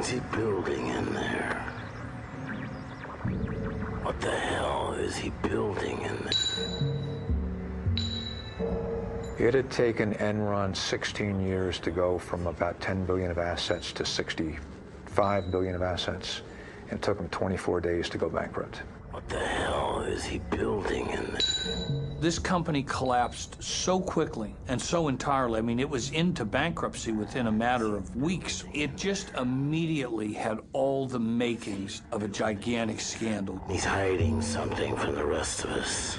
is he building in there? What the hell is he building in there? It had taken Enron 16 years to go from about 10 billion of assets to 65 billion of assets. It took them 24 days to go bankrupt. What the hell is he building in there? This company collapsed so quickly and so entirely. I mean, it was into bankruptcy within a matter of weeks. It just immediately had all the makings of a gigantic scandal. He's hiding something from the rest of us.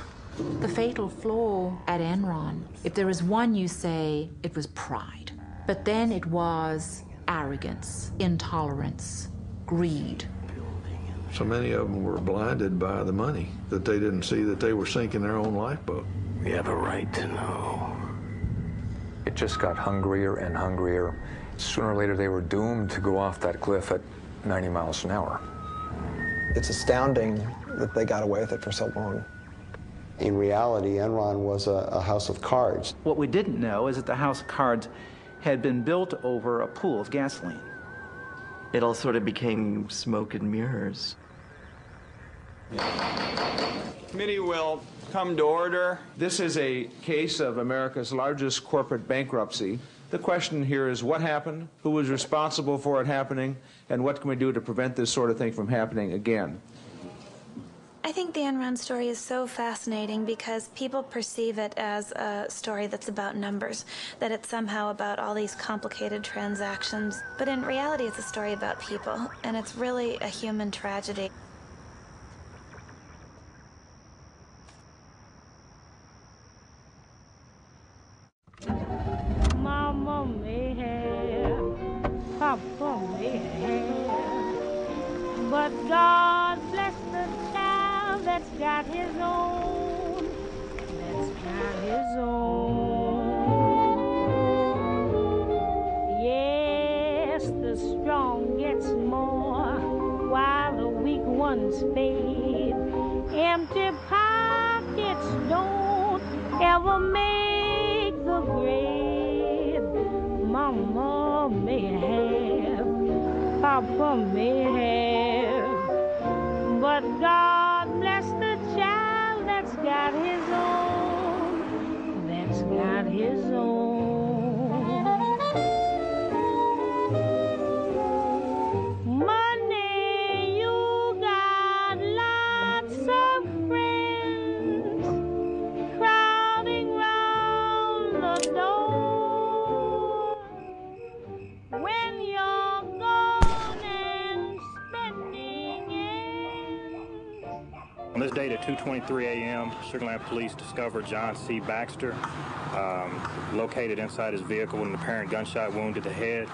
The fatal flaw at Enron, if there is one, you say it was pride. But then it was arrogance, intolerance, greed. So many of them were blinded by the money that they didn't see that they were sinking their own lifeboat. We have a right to know. It just got hungrier and hungrier. Sooner or later, they were doomed to go off that cliff at 90 miles an hour. It's astounding that they got away with it for so long. In reality, Enron was a house of cards. What we didn't know is that the house of cards had been built over a pool of gasoline. It all sort of became smoke and mirrors. Committee will come to order. This is a case of America's largest corporate bankruptcy. The question here is what happened, who was responsible for it happening, and what can we do to prevent this sort of thing from happening again? I think the Enron story is so fascinating because people perceive it as a story that's about numbers, that it's somehow about all these complicated transactions. But in reality, it's a story about people, and it's really a human tragedy. Mama may have, Papa may have, but God bless the child that's got his own, that's got his own. Yes, the strong gets more while the weak ones fade. Empty pockets don't ever make the grade. Mama may have, Papa may have, but God bless the child that's got his own, that's got his own. Money, you got lots of friends crowding round the door. When you're gone and spending ends. On this date at 2:23 a.m., Sugar Land Police discovered John C. Baxter located inside his vehicle with an apparent gunshot wound to the head.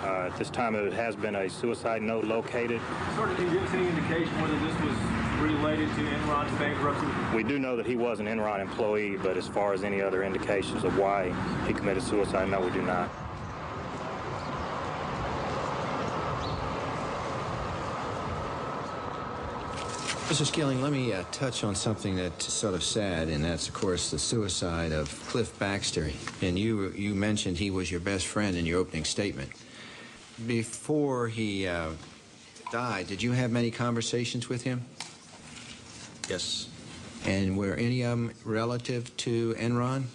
At this time, there has been a suicide note located. Sort of, can you give us any indication whether this was related to Enron's bankruptcy? We do know that he was an Enron employee, but as far as any other indications of why he committed suicide, no, we do not. Mr. Skilling, let me touch on something that's sort of sad, and that's, of course, the suicide of Cliff Baxter. And you mentioned he was your best friend in your opening statement. Before he died, did you have many conversations with him? Yes. And were any of them relative to Enron?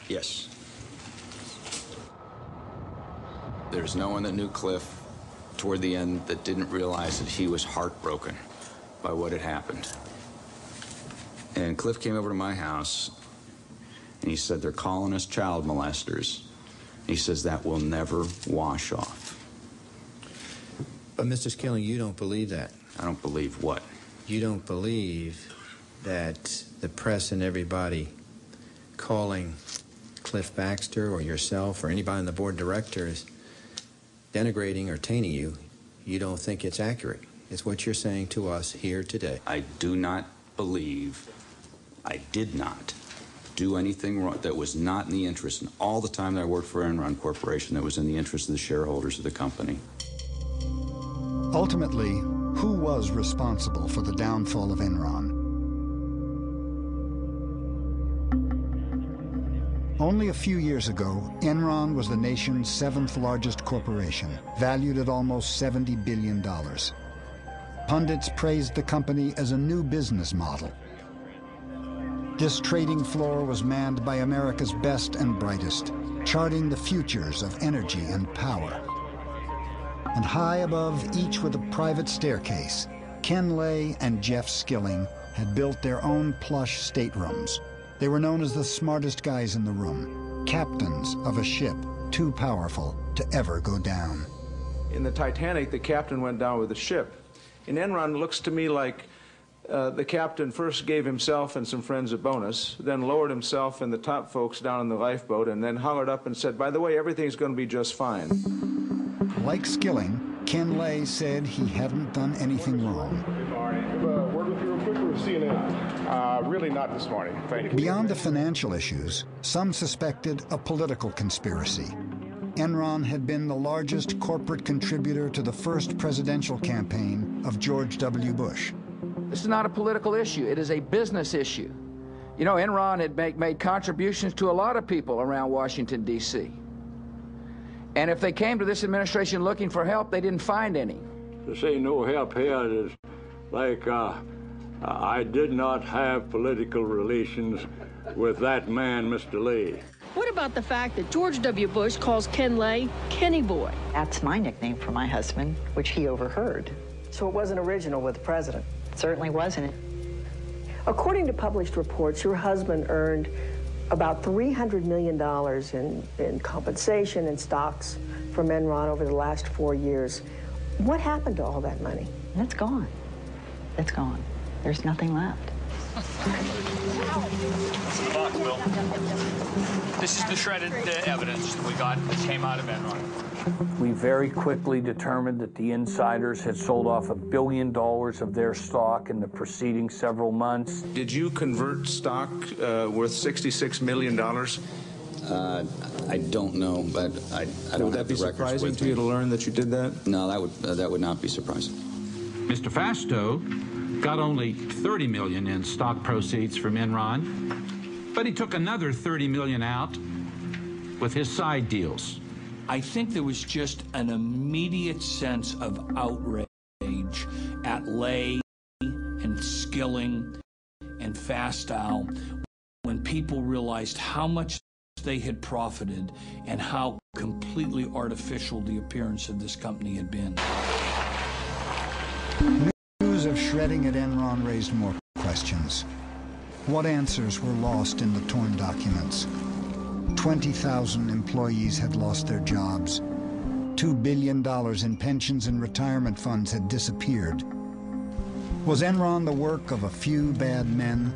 Yes. There's no one that knew Cliff toward the end that didn't realize that he was heartbroken by what had happened. And Cliff came over to my house, and he said, they're calling us child molesters. He says that will never wash off. But, Mr. Skilling, you don't believe that. I don't believe what? You don't believe that the press and everybody calling Cliff Baxter or yourself or anybody on the board of directors denigrating or tainting you, you don't think it's accurate. It's what you're saying to us here today. I do not believe, I did not do anything wrong that was not in the interest, and all the time that I worked for Enron Corporation, that was in the interest of the shareholders of the company. Ultimately, who was responsible for the downfall of Enron? Only a few years ago, Enron was the nation's 7th largest corporation, valued at almost $70 billion. Pundits praised the company as a new business model. This trading floor was manned by America's best and brightest, charting the futures of energy and power. And high above each with a private staircase, Ken Lay and Jeff Skilling had built their own plush staterooms. They were known as the smartest guys in the room, captains of a ship too powerful to ever go down. In the Titanic, the captain went down with the ship. In Enron, it looks to me like the captain first gave himself and some friends a bonus, then lowered himself and the top folks down in the lifeboat, and then hollered up and said, by the way, everything's going to be just fine. Like Skilling, Ken Lay said he hadn't done anything wrong. Word with you real quick with CNN. Really not this morning. Thank you. Beyond the financial issues, some suspected a political conspiracy. Enron had been the largest corporate contributor to the first presidential campaign of George W. Bush. This is not a political issue. It is a business issue. You know, Enron had made contributions to a lot of people around Washington, D.C. And if they came to this administration looking for help, they didn't find any. To say no help here is like I did not have political relations with that man, Mr. Lay. What about the fact that George W. Bush calls Ken Lay Kenny Boy? That's my nickname for my husband, which he overheard. So it wasn't original with the president? Certainly wasn't. According to published reports, your husband earned about $300 million in compensation and stocks from Enron over the last 4 years. What happened to all that money? That's gone. That's gone. There's nothing left. This is the shredded evidence that we got that came out of Enron. We very quickly determined that the insiders had sold off $1 billion of their stock in the preceding several months. Did you convert stock worth $66 million? I don't know, but I don't have the records with me. Would that be surprising to you to learn that you did that? No, that would not be surprising. Mr. Fasto got only $30 million in stock proceeds from Enron, but he took another $30 million out with his side deals. I think there was just an immediate sense of outrage at Lay and Skilling and Fastow when people realized how much they had profited and how completely artificial the appearance of this company had been. News of shredding at Enron raised more questions. What answers were lost in the torn documents? 20,000 employees had lost their jobs. $2 billion in pensions and retirement funds had disappeared. Was Enron the work of a few bad men?